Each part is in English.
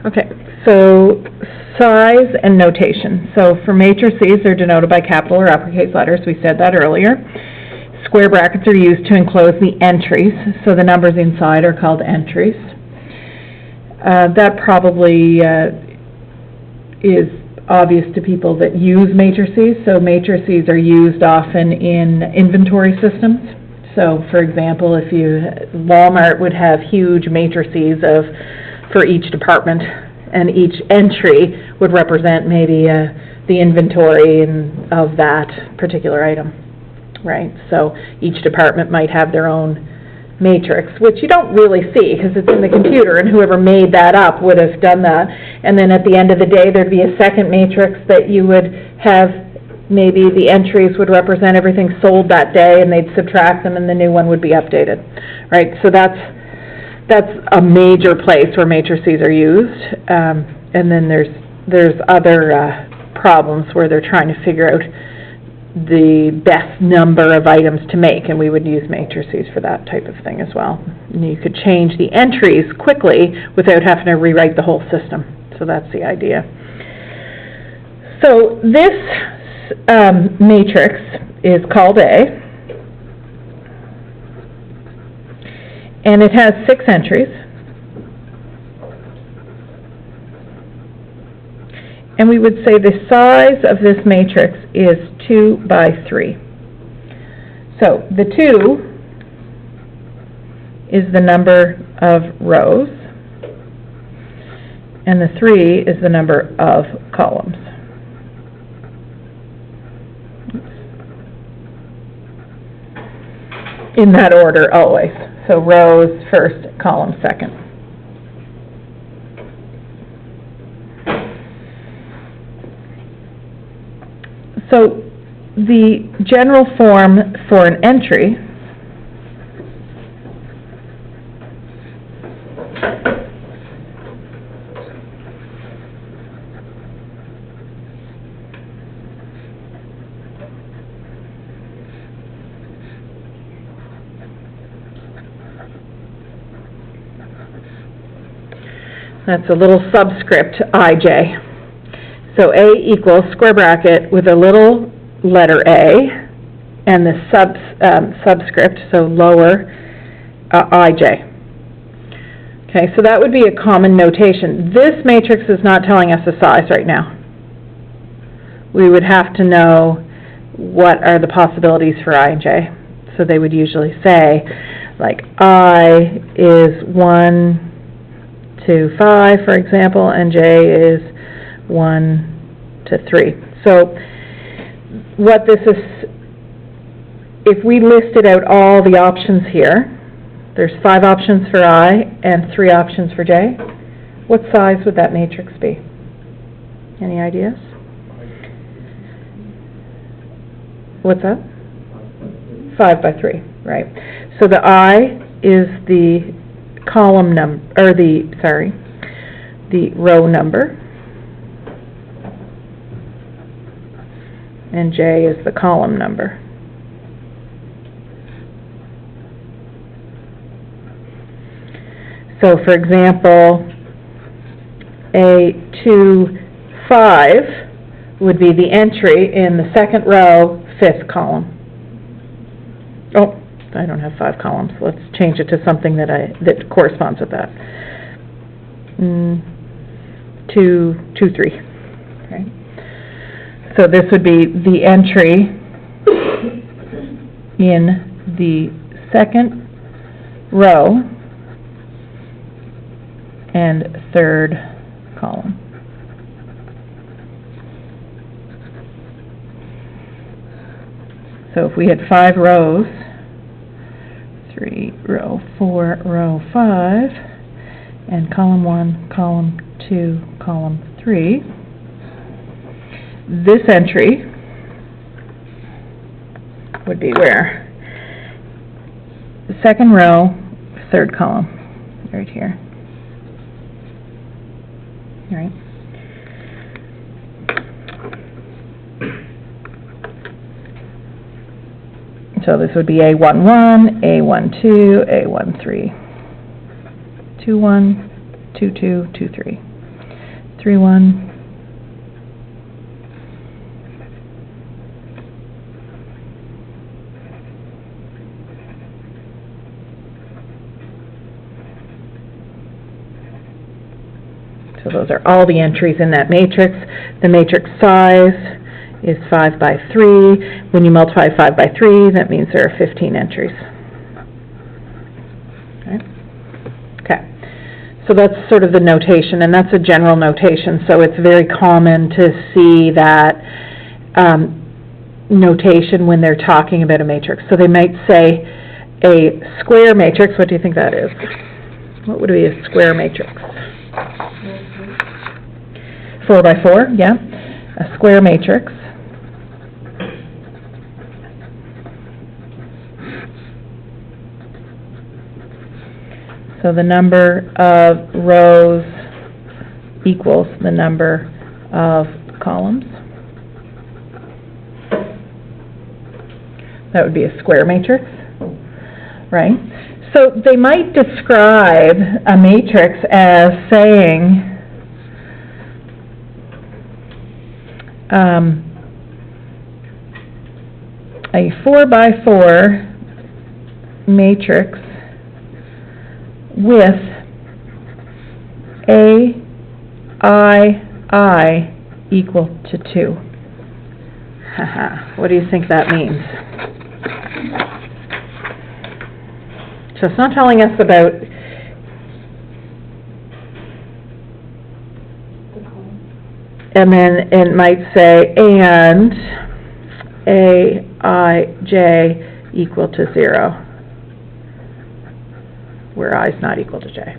Okay, so size and notation. So for matrices, they're denoted by capital or uppercase letters. We said that earlier. Square brackets are used to enclose the entries, so the numbers inside are called entries. That probably is obvious to people that use matrices. So matrices are used often in inventory systems. So for example, if Walmart would have huge matrices for each department, and each entry would represent maybe the inventory of that particular item, right? So each department might have their own matrix, which you don't really see because it's in the computer, and whoever made that up would have done that. And then at the end of the day, there'd be a second matrix that you would have. Maybe the entries would represent everything sold that day, and they'd subtract them, and the new one would be updated, right? So that's a major place where matrices are used. And then there's other problems where they're trying to figure out the best number of items to make, and we would use matrices for that type of thing as well. And you could change the entries quickly without having to rewrite the whole system. So that's the idea. So this matrix is called A, and it has 6 entries. And we would say the size of this matrix is 2 by 3. So the 2 is the number of rows, and the 3 is the number of columns. In that order always. So rows first, columns second. So the general form for an entry that's a little subscript, ij. So A equals square bracket with a little letter A and the subscript, so lower ij. Okay, so that would be a common notation. This matrix is not telling us the size right now. We would have to know what are the possibilities for I and J. So they would usually say, like, I is 1 to 5, for example, and J is 1 to 3. So what this is, if we listed out all the options here, there's 5 options for I and 3 options for J. What size would that matrix be? Any ideas? What's that? 5 by 3, right. So the I is the column number, or the row number, and J is the column number. So for example, A25 would be the entry in the second row, 5th column. Oh, I don't have 5 columns. Let's change it to something that corresponds with that. 2, 2, 3. Okay. So this would be the entry in the second row and 3rd column. So if we had 5 rows, 3 row 4 row 5, and column 1, column 2, column 3, this entry would be where? The second row, 3rd column, right here. All right. So this would be A11, A12, A13, 21, 22, 23. 3, 1. So those are all the entries in that matrix. The matrix size is 5 by 3. When you multiply 5 by 3, that means there are 15 entries. Okay. So that's sort of the notation, and that's a general notation, so it's very common to see that notation when they're talking about a matrix. So they might say a square matrix. What do you think that is? What would be a square matrix? 4 by 4, yeah. A square matrix. So the number of rows equals the number of columns. That would be a square matrix, right? So they might describe a matrix as saying a 4 by 4 matrix with I equal to 2. What do you think that means? So it's not telling us about and then it might say and Aij equal to 0, where I is not equal to j.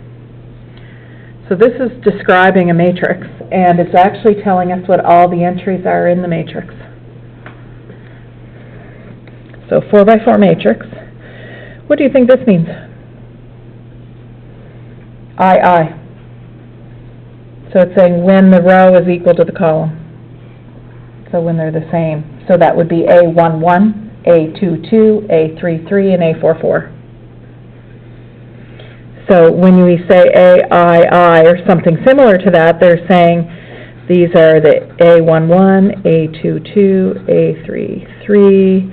So this is describing a matrix, and it's actually telling us what all the entries are in the matrix. So 4 by 4 matrix. What do you think this means? I. So it's saying when the row is equal to the column. So when they're the same. So that would be A11, A22, A33, and A44. So when we say AII or something similar to that, they're saying these are the A11, A22, A33,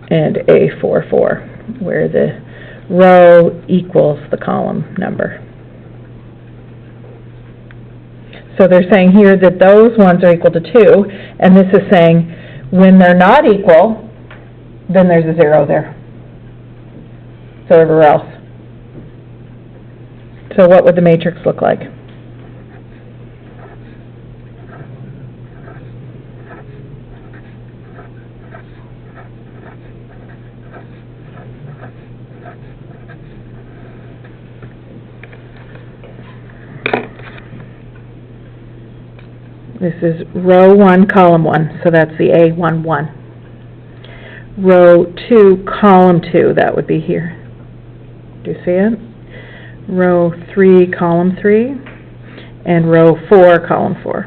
and A44, where the row equals the column number. So they're saying here that those ones are equal to 2, and this is saying when they're not equal, then there's a 0 there. So everywhere else. So what would the matrix look like? This is row 1, column 1, so that's the A11. Row 2, column 2, that would be here. Do you see it? Row 3, column 3, and row 4, column 4.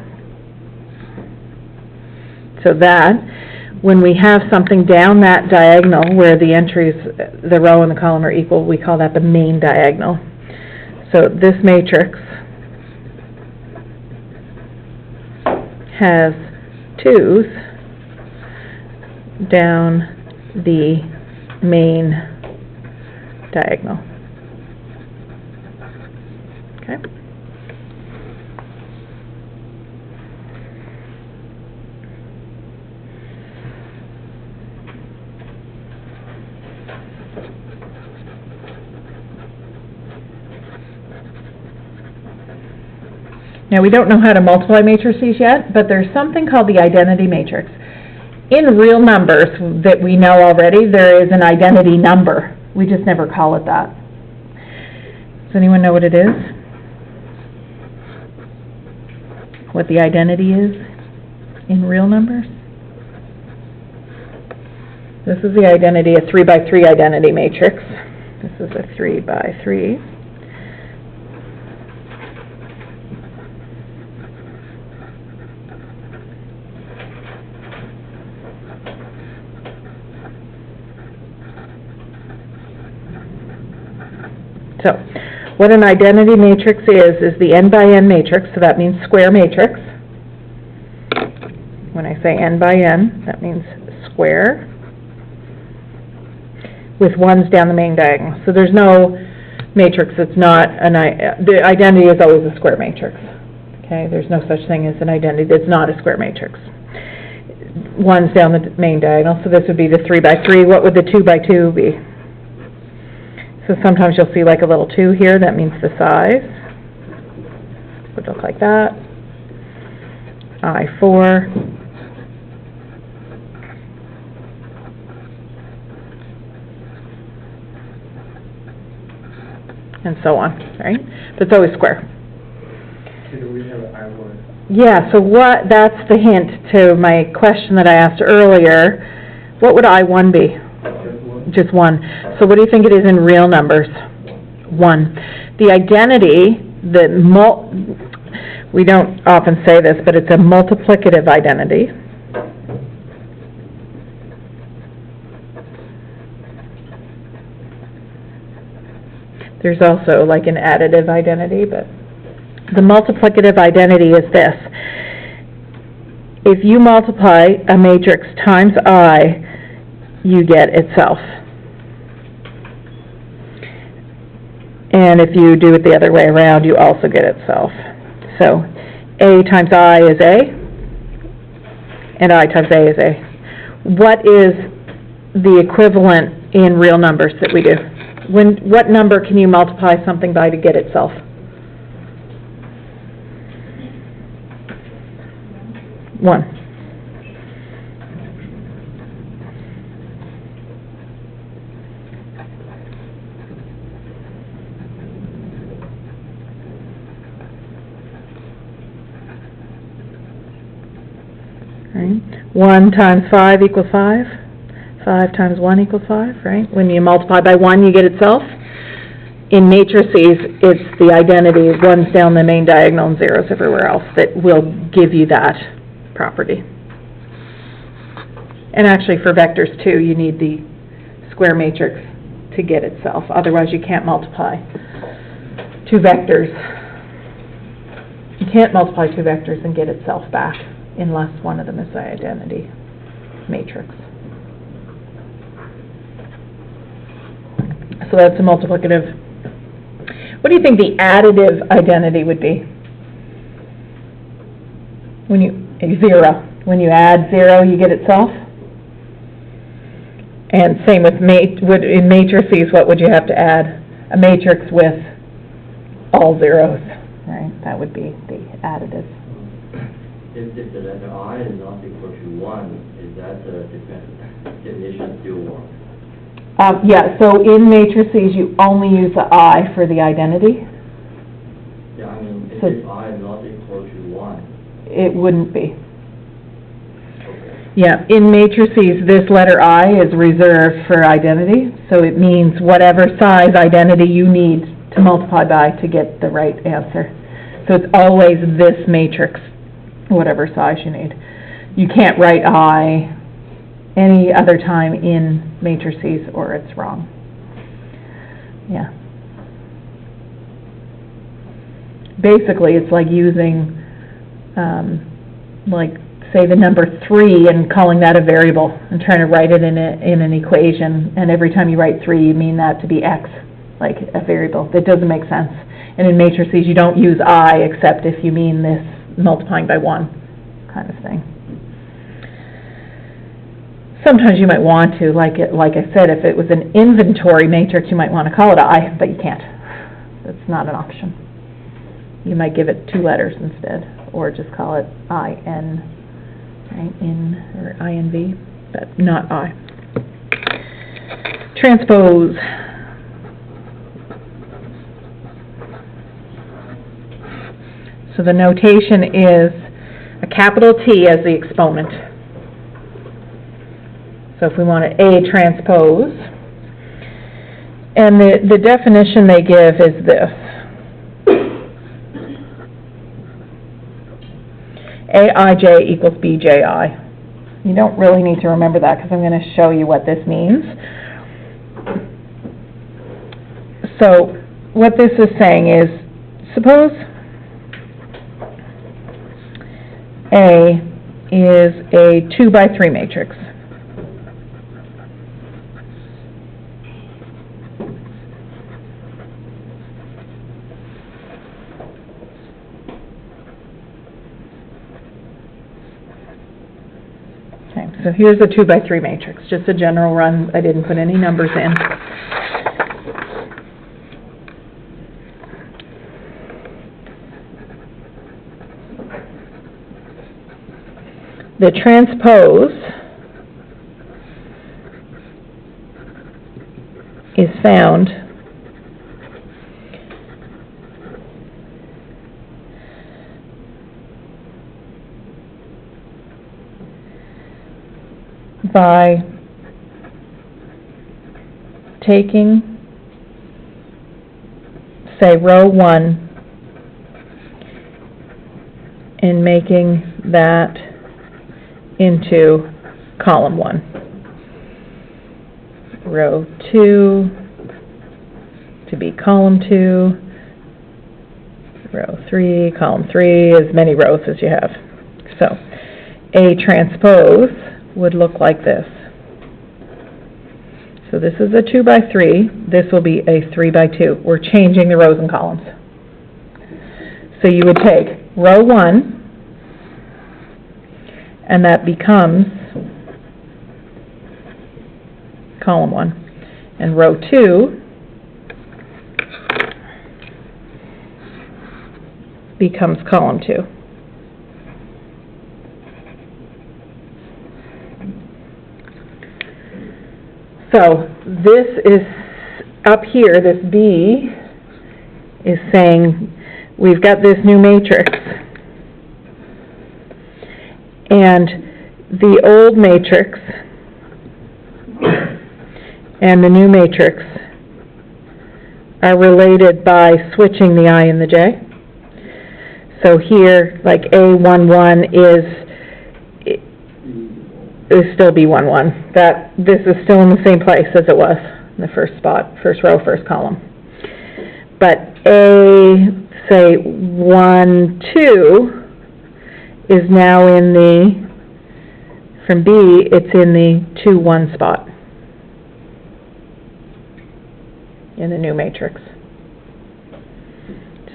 So that, when we have something down that diagonal where the entries, the row and the column are equal, we call that the main diagonal. So this matrix has 2's down the main diagonal. Okay. Now we don't know how to multiply matrices yet, but there's something called the identity matrix. In real numbers that we know already, there is an identity number. We just never call it that. Does anyone know what it is? What the identity is in real numbers? This is the identity, a 3 by 3 identity matrix. This is a 3 by 3. So What an identity matrix is the n by n matrix, so that means square matrix. When I say n by n, that means square, with ones down the main diagonal. So there's no matrix that's not the identity is always a square matrix. Okay, there's no such thing as an identity that's not a square matrix. Ones down the main diagonal, so this would be the 3 by 3. What would the 2 by 2 be? So sometimes you'll see like a little 2 here, that means the size. It would look like that. I4. And so on, right? But it's always square. Okay, do we have I1? Yeah, so that's the hint to my question that I asked earlier. What would I1 be? Just one. So what do you think it is in real numbers? 1. The identity, we don't often say this, but it's a multiplicative identity. There's also like an additive identity, but the multiplicative identity is this. If you multiply a matrix times I, you get itself. And if you do it the other way around, you also get itself. So A times I is A, and I times A is A. What is the equivalent in real numbers that we do? What number can you multiply something by to get itself? 1. Right. 1 times 5 equals 5. 5 times 1 equals 5, right? When you multiply by 1, you get itself. In matrices, it's the identity, ones down the main diagonal and zeros everywhere else, that will give you that property. And actually for vectors too, you need the square matrix to get itself. Otherwise you can't multiply 2 vectors. You can't multiply 2 vectors and get itself back unless one of them is the identity matrix. So that's a multiplicative. What do you think the additive identity would be? When you 0. When you add 0, you get itself. And same with in matrices, what would you have to add? A matrix with all zeros, right? That would be the additive. If the letter I is not equal to 1, is that the definition still wrong? Yeah, so in matrices, you only use the I for the identity. Yeah, I mean, if I is not equal to 1. It wouldn't be. Okay. Yeah, in matrices, this letter I is reserved for identity, so it means whatever size identity you need to multiply by to get the right answer. So it's always this matrix, whatever size you need. You can't write I any other time in matrices or it's wrong. Yeah. Basically, it's like using, like, say the number 3 and calling that a variable and trying to write it in an equation, and every time you write 3, you mean that to be x, like a variable. That doesn't make sense. And in matrices, you don't use I except if you mean this multiplying by 1 kind of thing. Sometimes you might want to, like I said, if it was an inventory matrix, you might want to call it I, but you can't. That's not an option. You might give it 2 letters instead, or just call it IN, right, in, or INV, but not I. Transpose. So the notation is a capital T as the exponent. So if we want to A transpose, and the definition they give is this. Aij equals Bji. You don't really need to remember that because I'm going to show you what this means. So what this is saying is, suppose A is a 2 by 3 matrix. Okay, so here's a 2 by 3 matrix, just a general run. I didn't put any numbers in. The transpose is found by taking, say, row 1 and making that into column 1. Row 2 to be column 2. Row 3, column 3, as many rows as you have. So, A transpose would look like this. So this is a 2 by 3. This will be a 3 by 2. We're changing the rows and columns. So you would take row 1, and that becomes column 1. And row 2 becomes column 2. So this is up here, this B is saying we've got this new matrix, and the old matrix and the new matrix are related by switching the I and the J. So here, like A11 is still B11. This is still in the same place as it was in the first spot, first row, first column. But A, say, 1, 2 is now in the, from B, it's in the 2, 1 spot in the new matrix.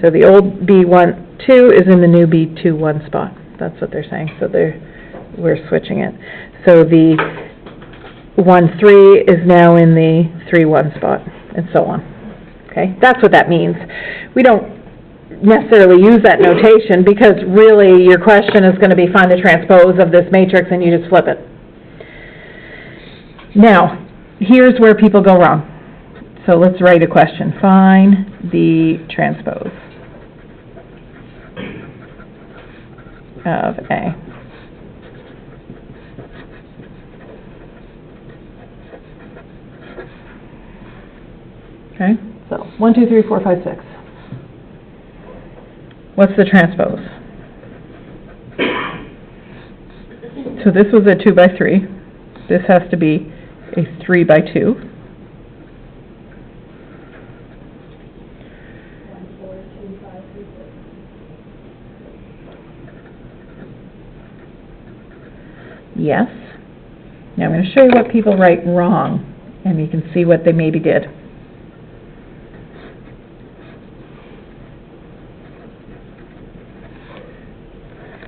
So the old B1, 2 is in the new B2, 1 spot. That's what they're saying. So we're switching it. So the 1, 3 is now in the 3, 1 spot, and so on. Okay, that's what that means. We don't necessarily use that notation because really your question is going to be find the transpose of this matrix, and you just flip it. Now, here's where people go wrong. So let's write a question. Find the transpose of A. Okay, so 1, 2, 3, 4, 5, 6. What's the transpose? So this was a 2 by 3. This has to be a 3 by 2. Yes. Now I'm going to show you what people write wrong, and you can see what they maybe did.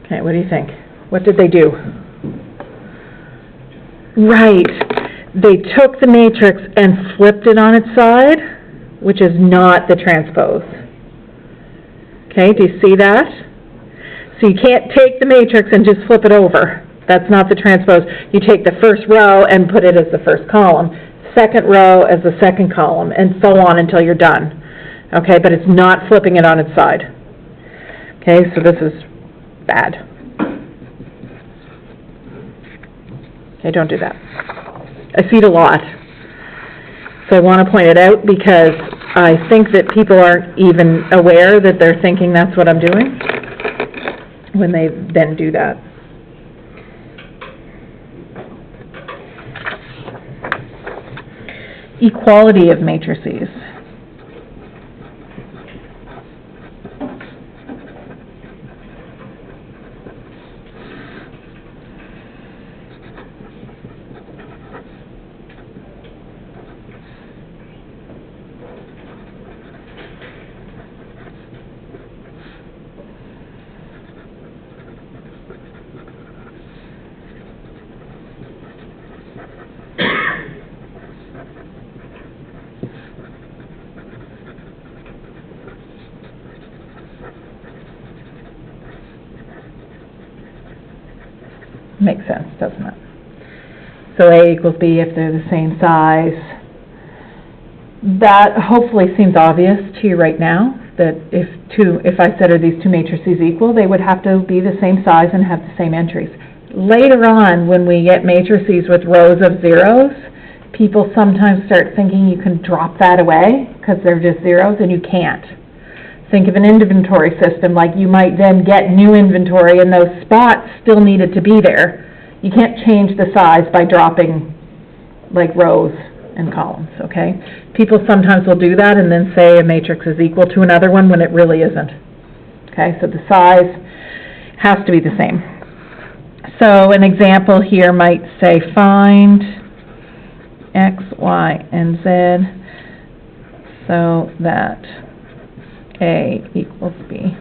Okay, what do you think? What did they do? Right. They took the matrix and flipped it on its side, which is not the transpose. Okay, do you see that? So you can't take the matrix and just flip it over. That's not the transpose. You take the first row and put it as the first column, second row as the second column, and so on until you're done. Okay, but it's not flipping it on its side. Okay, so this is bad. Okay, don't do that. I see it a lot. So I want to point it out because I think that people aren't even aware that they're thinking that's what I'm doing when they then do that. Equality of matrices. Makes sense, doesn't it? So A equals B if they're the same size. That hopefully seems obvious to you right now, that if I said are these two matrices equal, they would have to be the same size and have the same entries. Later on, when we get matrices with rows of zeros, people sometimes start thinking you can drop that away because they're just zeros, and you can't. Think of an inventory system, like you might then get new inventory and those spots still needed to be there. You can't change the size by dropping like rows and columns, okay? People sometimes will do that and then say a matrix is equal to another one when it really isn't. Okay, so the size has to be the same. So an example here might say find X, Y, and Z so that A equals B.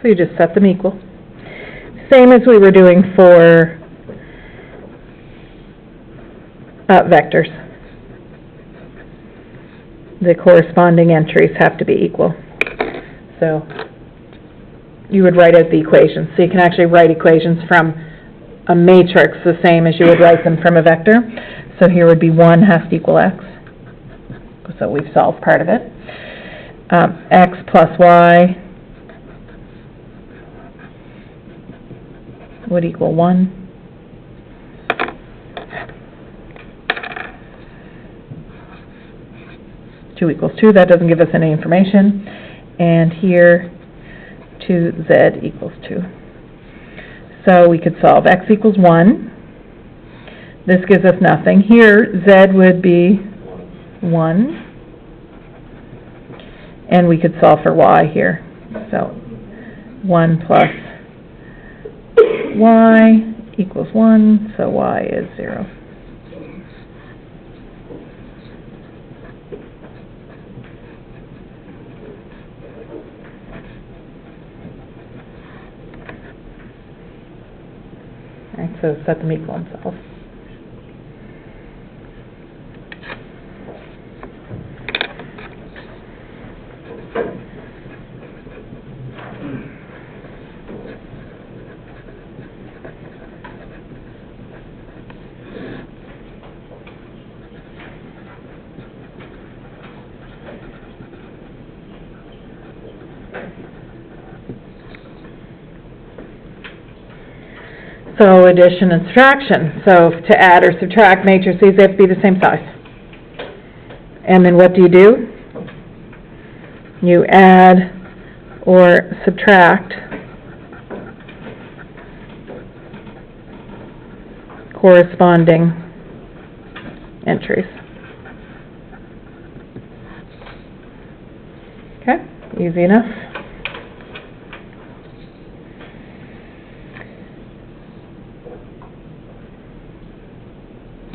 So you just set them equal. Same as we were doing for vectors. The corresponding entries have to be equal. So you would write out the equations. So you can actually write equations from a matrix the same as you would write them from a vector. So here would be 1 has to equal x. So we've solved part of it. X plus y would equal 1. Two equals 2, that doesn't give us any information. And here, 2z equals 2. So we could solve x equals 1. This gives us nothing. Here, z would be 1. And we could solve for y here. So 1 plus y equals 1, so y is 0. Alright, so set them equal themselves. So addition and subtraction. So to add or subtract matrices, they have to be the same size. And then what do? You add or subtract corresponding entries. Okay, easy enough.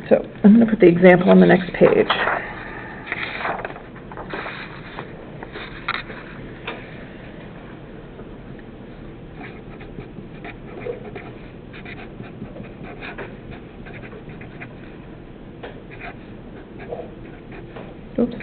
So I'm going to put the example on the next page. Oops.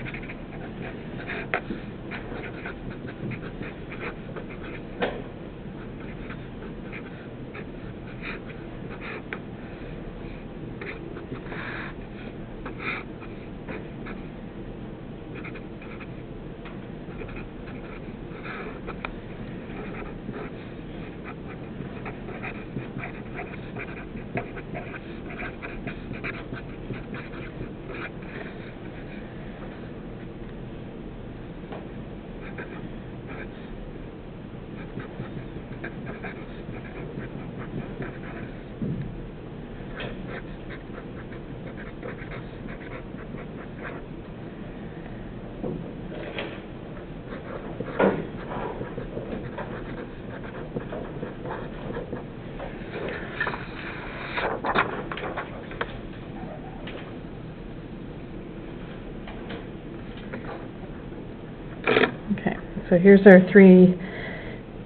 So here's our three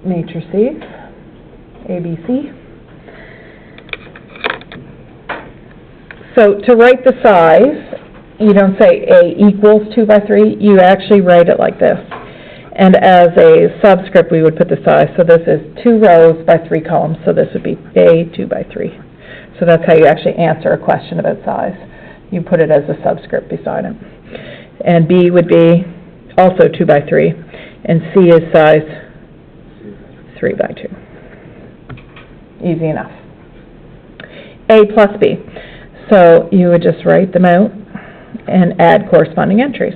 matrices, A, B, C. So to write the size, you don't say A equals 2 by 3, you actually write it like this. And as a subscript, we would put the size. So this is 2 rows by 3 columns, so this would be A 2 by 3. So that's how you actually answer a question about size. You put it as a subscript beside it. And B would be also 2 by 3, and C is size 3 by 2. Easy enough. A plus B. So you would just write them out and add corresponding entries.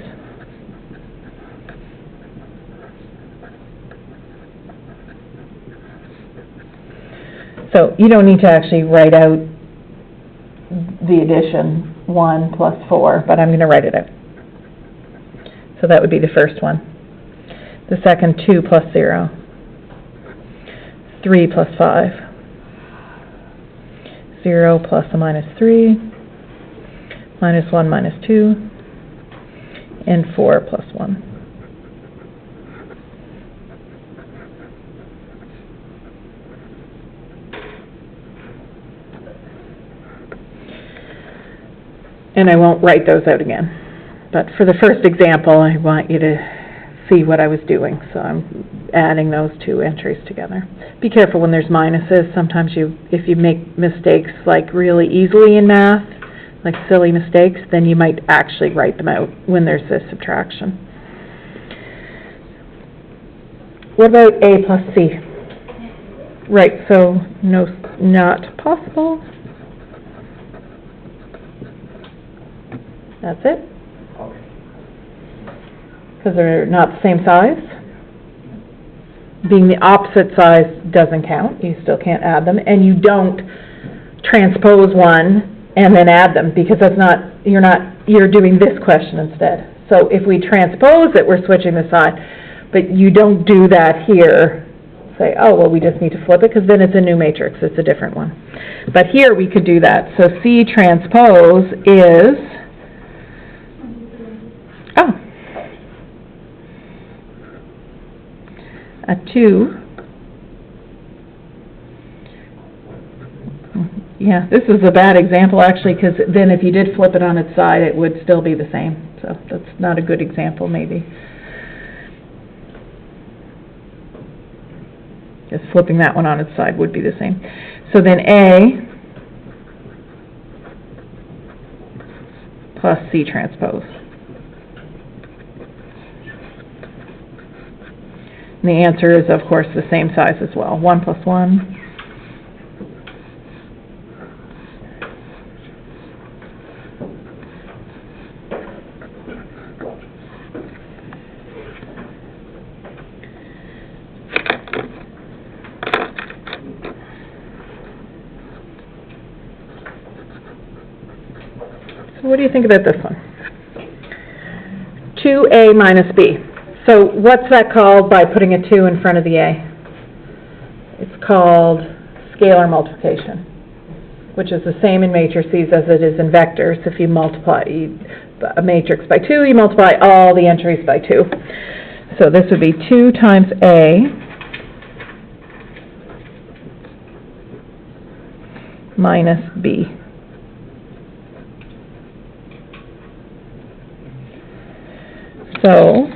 So you don't need to actually write out the addition 1 plus 4, but I'm going to write it out. So that would be the first one. The second, 2 plus 0. 3 plus 5. 0 plus a minus 3. Minus 1 minus 2. And 4 plus 1. And I won't write those out again. But for the first example, I want you to see what I was doing. So I'm adding those two entries together. Be careful when there's minuses. Sometimes if you make mistakes like really easily in math, like silly mistakes, then you might actually write them out when there's a subtraction. What about A plus C? Right, so no, not possible. That's it. Because they're not the same size. Being the opposite size doesn't count. You still can't add them. And you don't transpose one and then add them, because that's not, you're doing this question instead. So if we transpose it, we're switching the sign. But you don't do that here. Say, oh, well, we just need to flip it, because then it's a new matrix. It's a different one. But here we could do that. So C transpose is, a 2. Yeah, this is a bad example actually, because then if you did flip it on its side, it would still be the same. So that's not a good example, maybe. Just flipping that one on its side would be the same. So then A plus C transpose. And the answer is, of course, the same size as well. 1 plus 1. So what do you think about this one? 2A minus B. So what's that called by putting a 2 in front of the A? It's called scalar multiplication, which is the same in matrices as it is in vectors. If you multiply a matrix by 2, you multiply all the entries by 2. So this would be 2 times A minus B. So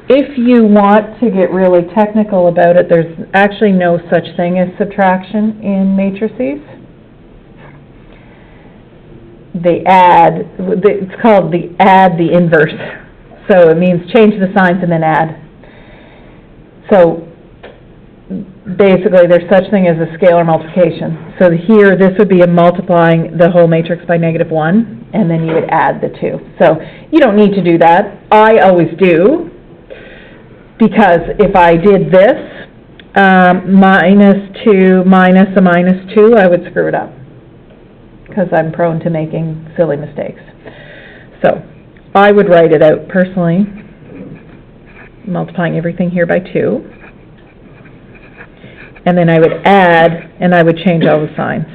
if you want to get really technical about it, there's actually no such thing as subtraction in matrices. It's called add the inverse. So it means change the signs and then add. So basically there's such thing as a scalar multiplication. So here this would be a multiplying the whole matrix by -1, and then you would add the 2. So you don't need to do that. I always do. Because if I did this, -2 minus a -2, I would screw it up. Because I'm prone to making silly mistakes. So I would write it out personally, multiplying everything here by 2. And then I would add, and I would change all the signs.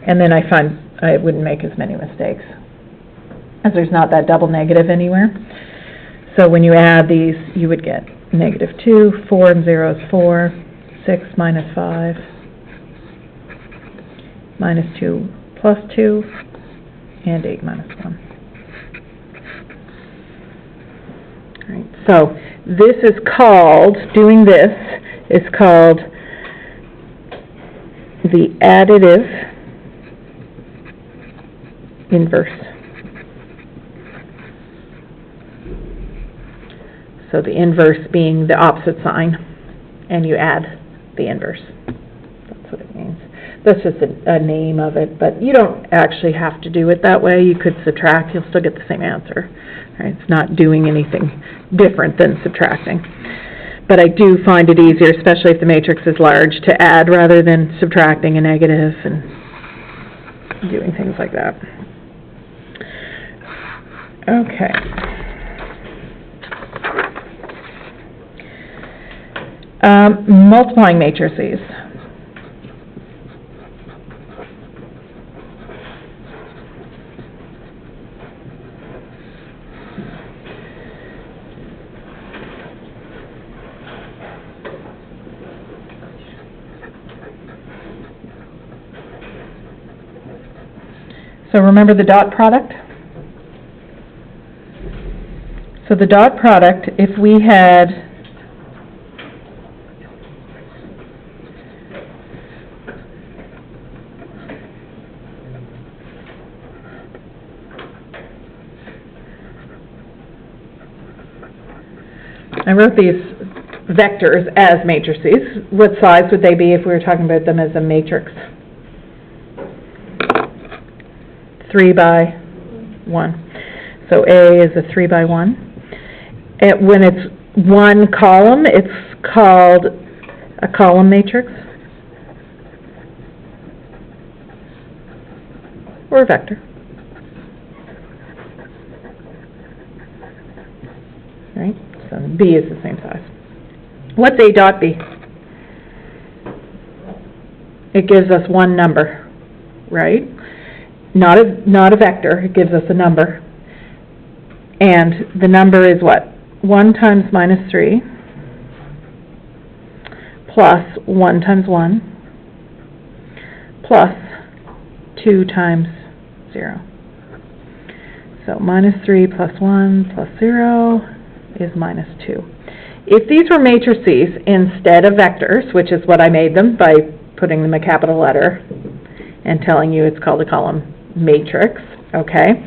And then I find I wouldn't make as many mistakes. as there's not that double negative anywhere. So when you add these, you would get -2, 4 and 0 is 4, 6 minus 5, -2 plus 2, and 8 minus 1. All right, so this is called, doing this is called the additive inverse. So the inverse being the opposite sign, and you add the inverse. That's what it means. That's just a name of it, but you don't actually have to do it that way. You could subtract, you'll still get the same answer. Right? It's not doing anything different than subtracting. But I do find it easier, especially if the matrix is large, to add rather than subtracting a negative and doing things like that. Okay. Multiplying matrices. So remember the dot product? So the dot product, if we had I wrote these vectors as matrices. What size would they be if we were talking about them as a matrix? 3 by 1. So A is a 3 by 1. And when it's one column, it's called a column matrix or a vector. Right? So B is the same size. What's A dot B? It gives us one number, right? Not a vector, it gives us a number. And the number is what? 1 times -3 plus 1 times 1 plus 2 times 0. So -3 plus 1 plus 0 is -2. If these were matrices instead of vectors, which is what I made them by putting them a capital letter and telling you it's called a column matrix, okay?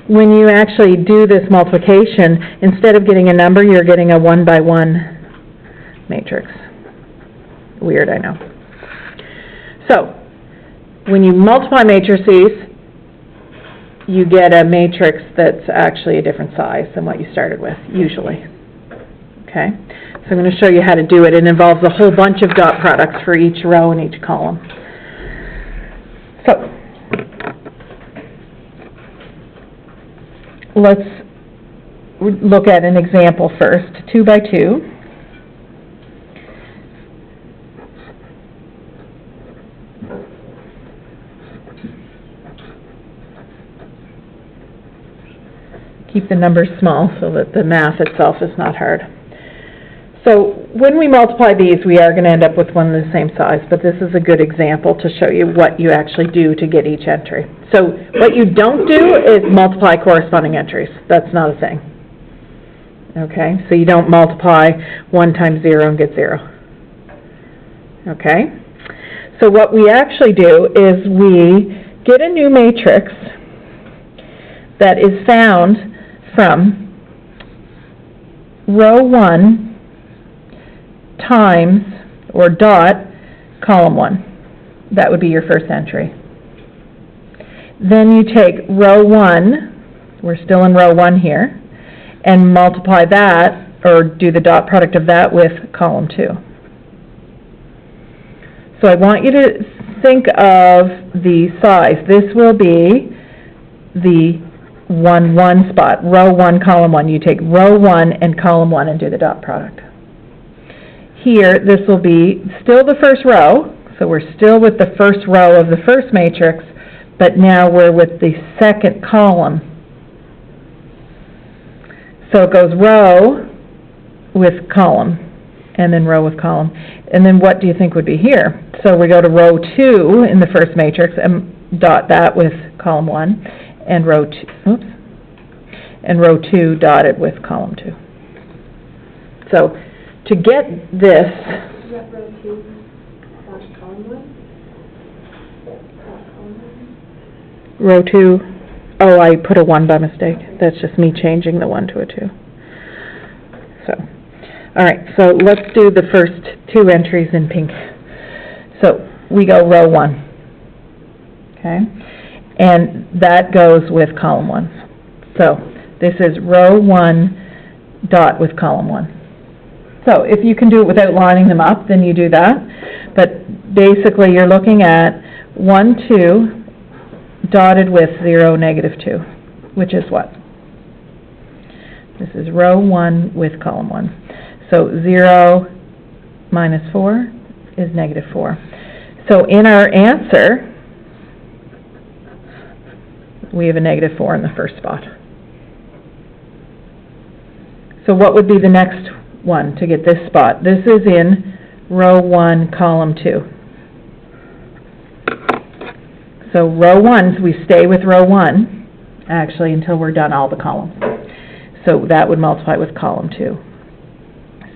When you actually do this multiplication, instead of getting a number, you're getting a 1 by 1 matrix. Weird, I know. So, when you multiply matrices, you get a matrix that's actually a different size than what you started with, usually. Okay? So I'm going to show you how to do it. It involves a whole bunch of dot products for each row and each column. So, let's look at an example first. 2 by 2. Keep the numbers small so that the math itself is not hard. So when we multiply these, we are going to end up with one the same size, but this is a good example to show you what you actually do to get each entry. So what you don't do is multiply corresponding entries. That's not a thing. Okay, so you don't multiply 1 times 0 and get 0. Okay, so what we actually do is we get a new matrix that is found from row 1 times, or dot, column 1. That would be your first entry. Then you take row 1, we're still in row 1 here, and multiply that, or do the dot product of that with column 2. So I want you to think of the size. This will be the 1, 1 spot, row 1, column 1. You take row 1 and column 1 and do the dot product. Here, this will be still the first row, so we're still with the first row of the first matrix, but now we're with the second column So it goes row with column, and then row with column. And then what do you think would be here? So we go to row 2 in the first matrix and dot that with column 1, and row 2 dotted with column 2. So to get this, Is that row 2 dash column 1? row 2, oh, I put a 1 by mistake. That's just me changing the 1 to a 2. So, all right, so let's do the first 2 entries in pink. So we go row 1, okay? And that goes with column 1. So this is row 1 dot with column 1. So if you can do it without lining them up, then you do that. But basically you're looking at 1, 2, dotted with 0, negative 2, which is what? This is row 1 with column 1. So 0 minus 4 is negative 4. So in our answer, we have a negative 4 in the first spot. So what would be the next one to get this spot? This is in row 1, column 2. So row 1, we stay with row 1, actually, until we're done all the columns. So that would multiply with column 2.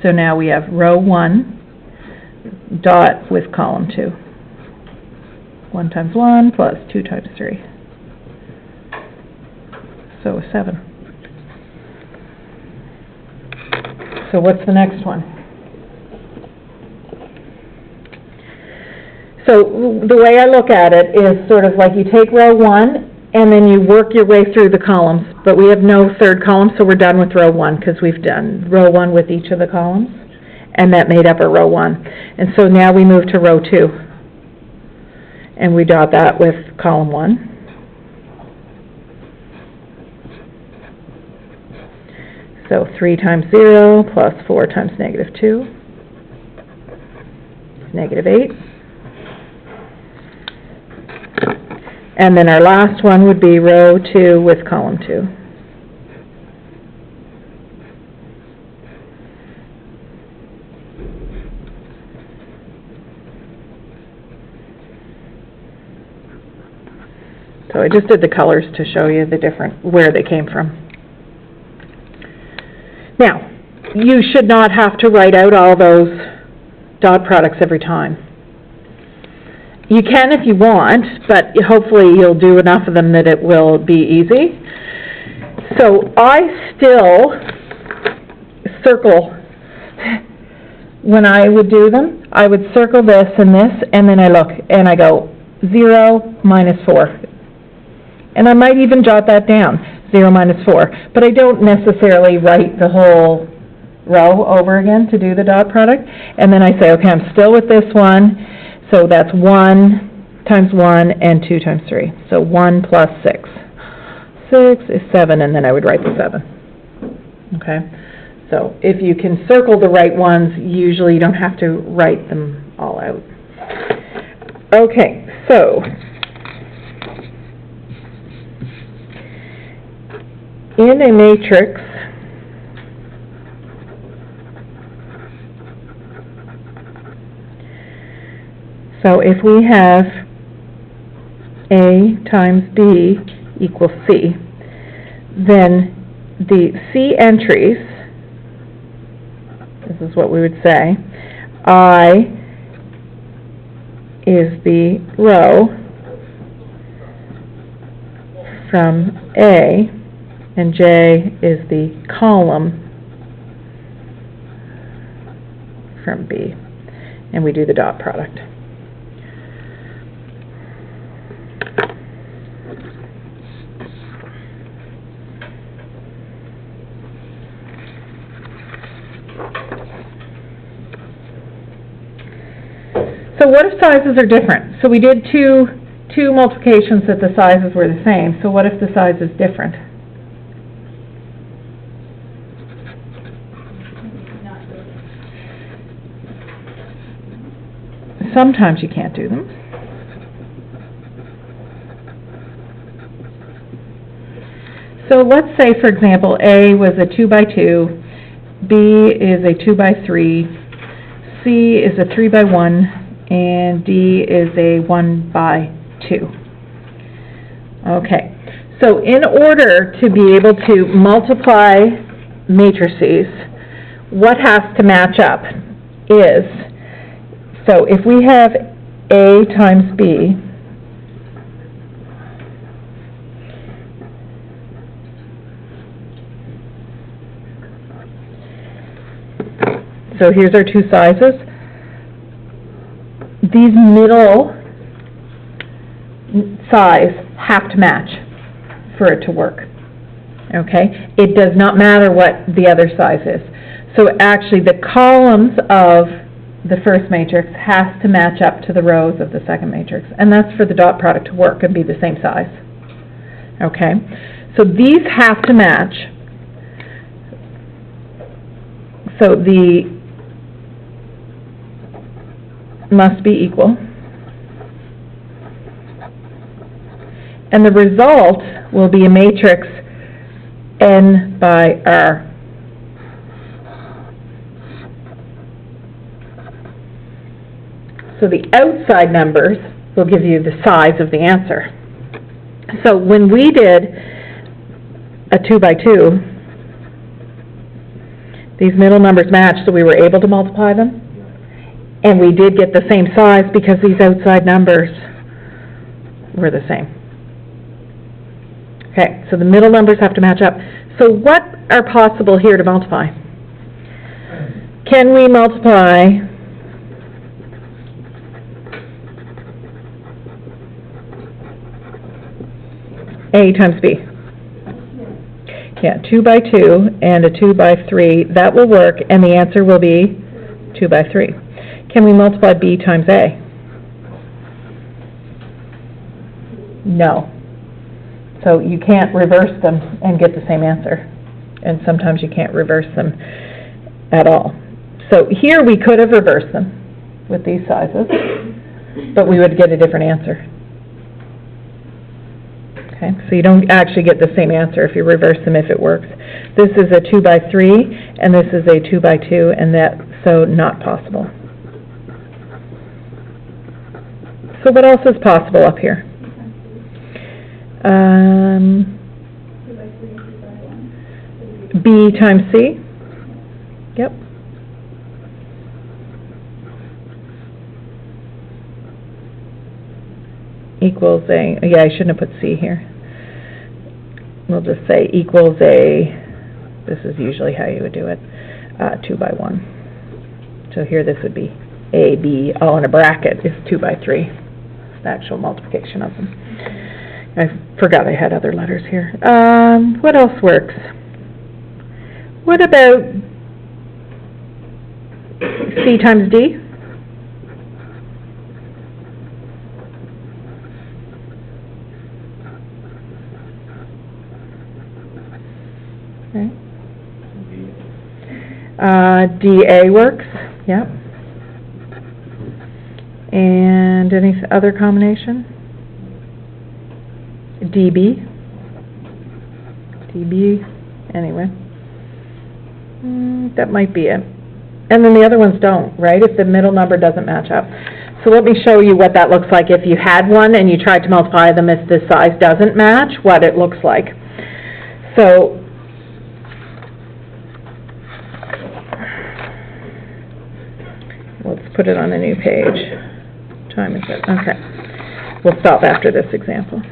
So now we have row 1 dot with column 2. 1 times 1 plus 2 times 3. So 7. So what's the next one? So the way I look at it is sort of like you take row 1 and then you work your way through the columns, but we have no third column, so we're done with row 1 because we've done row 1 with each of the columns, and that made up our row 1. And so now we move to row 2, and we dot that with column 1. So 3 times 0 plus 4 times negative 2 is negative 8. And then our last one would be row 2 with column 2. So I just did the colors to show you the different, where they came from. Now, you should not have to write out all those dot products every time. You can if you want, but hopefully you'll do enough of them that it will be easy. So I still circle, when I would do them, I would circle this, and then I look, and I go 0 minus 4. And I might even jot that down, 0 minus 4. But I don't necessarily write the whole row over again to do the dot product. And then I say, okay, I'm still with this one. So that's 1 times 1 and 2 times 3. So 1 plus 6. 6 is 7, and then I would write the 7. Okay? So if you can circle the right ones, usually you don't have to write them all out. Okay, so in a matrix, so if we have A times B equals C, then the C entries, this is what we would say, I is the row from A, and J is the column from B. And we do the dot product. So what if sizes are different? So we did two multiplications that the sizes were the same. So what if the size is different? Sometimes you can't do them. So let's say, for example, A was a 2 by 2, B is a 2 by 3, C is a 3 by 1, and D is a 1 by 2. Okay, so in order to be able to multiply matrices, what has to match up is, so if we have A times B, so here's our two sizes. These middle size have to match for it to work, okay? It does not matter what the other size is. So actually the columns of the first matrix has to match up to the rows of the second matrix, and that's for the dot product to work and be the same size, okay? So these have to match. So the must be equal. And the result will be a matrix N by R. So the outside numbers will give you the size of the answer. So when we did a 2 by 2, these middle numbers matched, so we were able to multiply them. And we did get the same size because these outside numbers were the same. Okay, so the middle numbers have to match up. So what are possible here to multiply? Can we multiply A times B? Yeah, 2 by 2 and a 2 by 3, that will work, and the answer will be 2 by 3. Can we multiply B times A? No. So you can't reverse them and get the same answer. And sometimes you can't reverse them at all. So here we could have reversed them with these sizes, but we would get a different answer. Okay, so you don't actually get the same answer if you reverse them if it works. This is a 2 by 3, and this is a 2 by 2, and that's so not possible. So what else is possible up here? B times C? Yep. Equals a, yeah, I shouldn't have put C here. We'll just say equals a, this is usually how you would do it, 2 by 1. So here this would be A, B, all in a bracket is 2 by 3. It's the actual multiplication of them. I forgot I had other letters here. What else works? What about C times D? Okay. DA works, yep. And any other combination? DB? DB, anyway. That might be it. And then the other ones don't, right? If the middle number doesn't match up. So let me show you what that looks like if you had one and you tried to multiply them if the size doesn't match, what it looks like. So let's put it on a new page. What time is it? Okay. We'll stop after this example.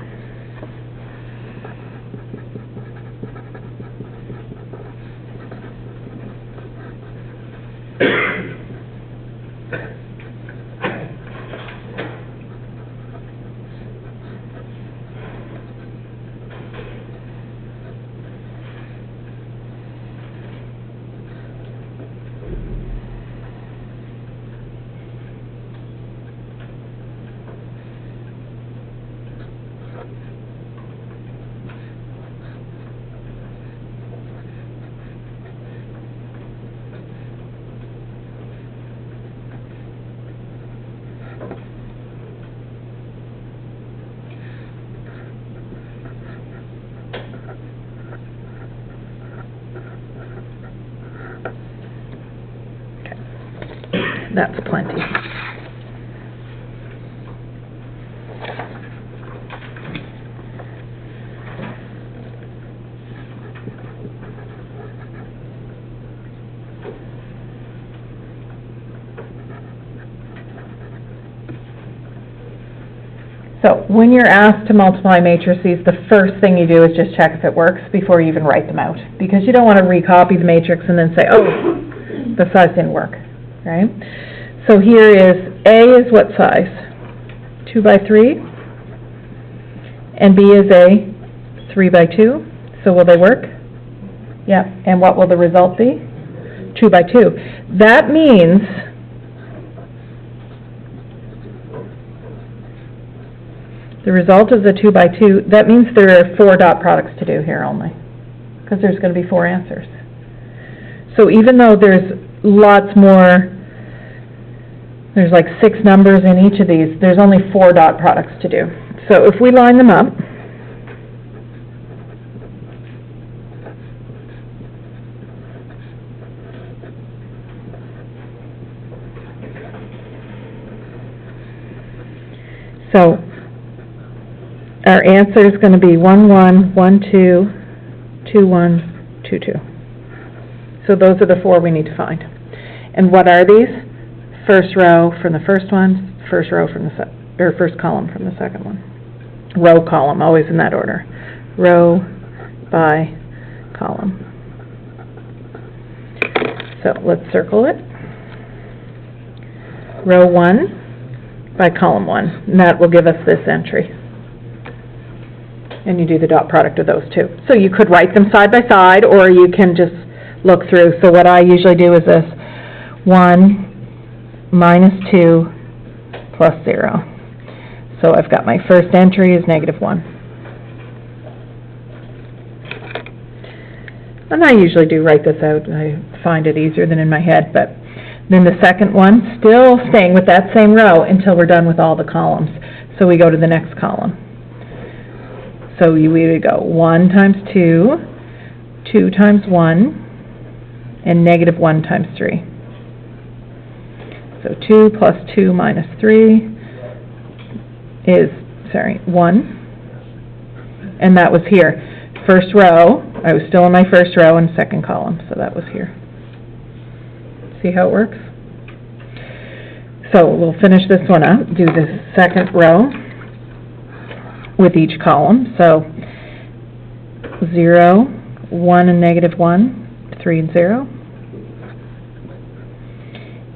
That's plenty. So when you're asked to multiply matrices, the first thing you do is just check if it works before you even write them out, because you don't want to recopy the matrix and then say, oh, the size didn't work, right? So here is A is what size? 2 by 3, and B is a 3 by 2. So will they work? Yeah. And what will the result be? 2 by 2. That means the result is a 2 by 2. That means there are 4 dot products to do here only, because there's going to be 4 answers. So even though there's lots more, there's like 6 numbers in each of these, there's only 4 dot products to do. So if we line them up, so our answer is going to be 1, 1, 1, 2, 2, 1, 2, 2. So those are the 4 we need to find. And what are these? First row from the first one, first row from the first column from the second one. Row, column, always in that order. Row by column. So let's circle it. Row 1 by column 1, and that will give us this entry. And you do the dot product of those two. So you could write them side by side, or you can just look through. So what I usually do is this: 1 minus 2 plus 0. So I've got my first entry is -1. And I usually do write this out. I find it easier than in my head. But then the second one, still staying with that same row until we're done with all the columns. So we go to the next column. So we would go 1 times 2, 2 times 1, and -1 times 3. So 2 plus 2 minus 3 is, 1. And that was here. First row, I was still in my first row and second column, so that was here. See how it works? So we'll finish this one up, do the second row with each column. So 0, 1 and -1, 3 and 0.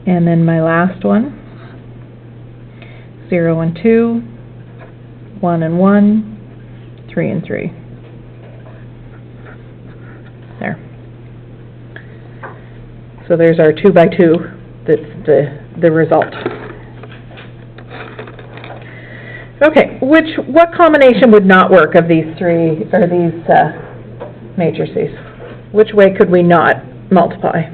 And then my last one, 0 and 2, 1 and 1, 3 and 3. There. So there's our 2 by 2, that's the result. Okay, what combination would not work of these three, or these matrices? Which way could we not multiply?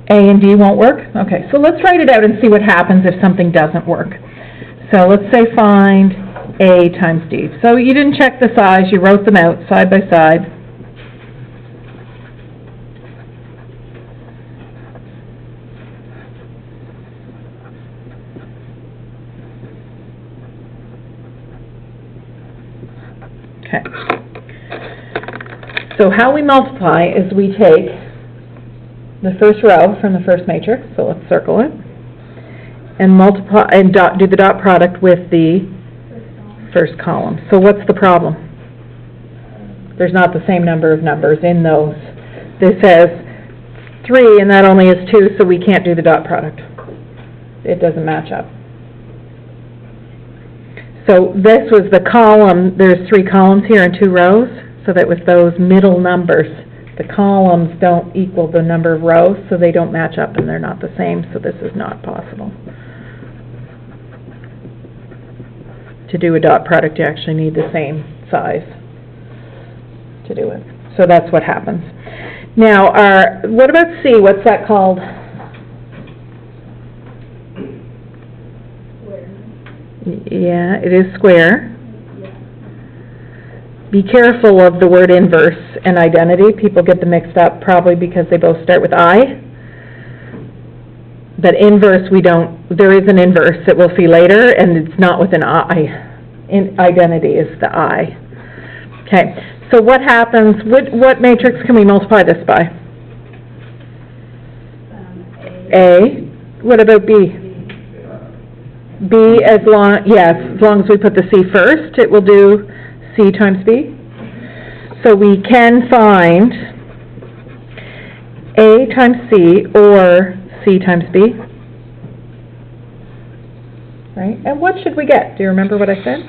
A and D won't work? Okay, so let's write it out and see what happens if something doesn't work. So let's say find A times D. So you didn't check the size, you wrote them out side by side. Okay. So how we multiply is we take the first row from the first matrix, so let's circle it, and multiply and do the dot product with the first column. So what's the problem? There's not the same number of numbers in those. This says 3 and that only is 2, so we can't do the dot product. It doesn't match up. So this was the column. There's 3 columns here and 2 rows, so that with those middle numbers, the columns don't equal the number of rows, so they don't match up and they're not the same, so this is not possible. To do a dot product, you actually need the same size to do it. So that's what happens. Now, what about C? What's that called? Square. Yeah, it is square. be careful of the word inverse and identity. People get them mixed up probably because they both start with I. But inverse, there is an inverse that we'll see later, and it's not with an I. Identity is the I. Okay, so what happens, what matrix can we multiply this by? A. What about B? B, as long as we put the C first, it will do C times B. So we can find A times C or C times B. Right? And what should we get? Do you remember what I said?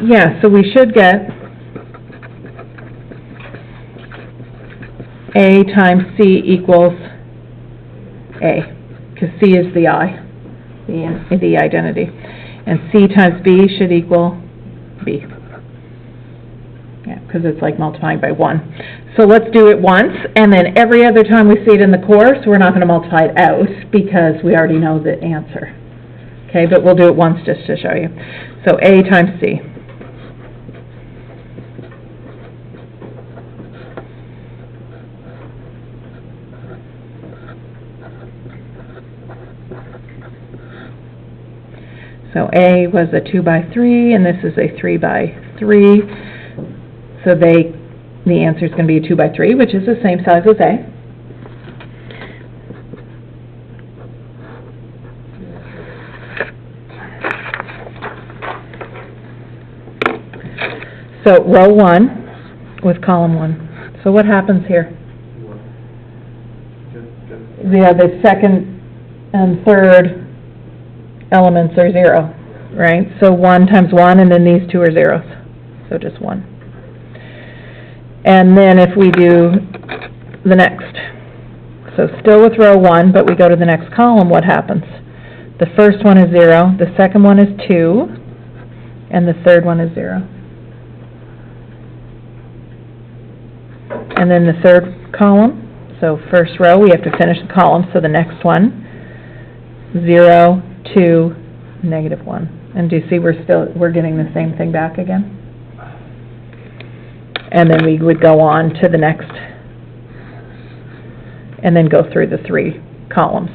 Yeah, so we should get A times C equals A, because C is the I, the identity. And C times B should equal B. Yeah, because it's like multiplying by 1. So let's do it once, and then every other time we see it in the course, we're not going to multiply it out because we already know the answer. Okay, but we'll do it once just to show you. So A times C. So A was a 2 by 3, and this is a 3 by 3. So the answer is going to be a 2 by 3, which is the same size as A. So row 1 with column 1. So what happens here? Yeah, the second and third elements are 0, right? So 1 times 1, and then these two are zeros. So just 1. And then if we do the next, so still with row 1, but we go to the next column, what happens? The first one is 0, the second one is 2, and the third one is 0. And then the third column, so first row, we have to finish the column, so the next one, 0, 2, negative 1. And do you see we're getting the same thing back again? And then we would go on to the next, and then go through the 3 columns.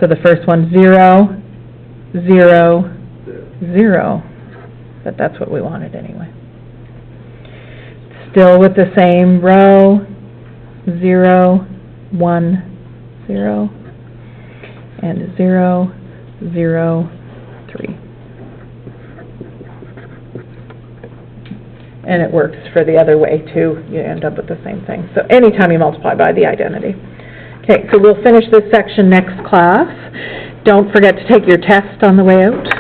So the first one, 0, 0, 0, but that's what we wanted anyway. Still with the same row, 0, 1, 0, and 0, 0, 3. And it works for the other way too. You end up with the same thing. So anytime you multiply by the identity. Okay, so we'll finish this section next class. Don't forget to take your test on the way out.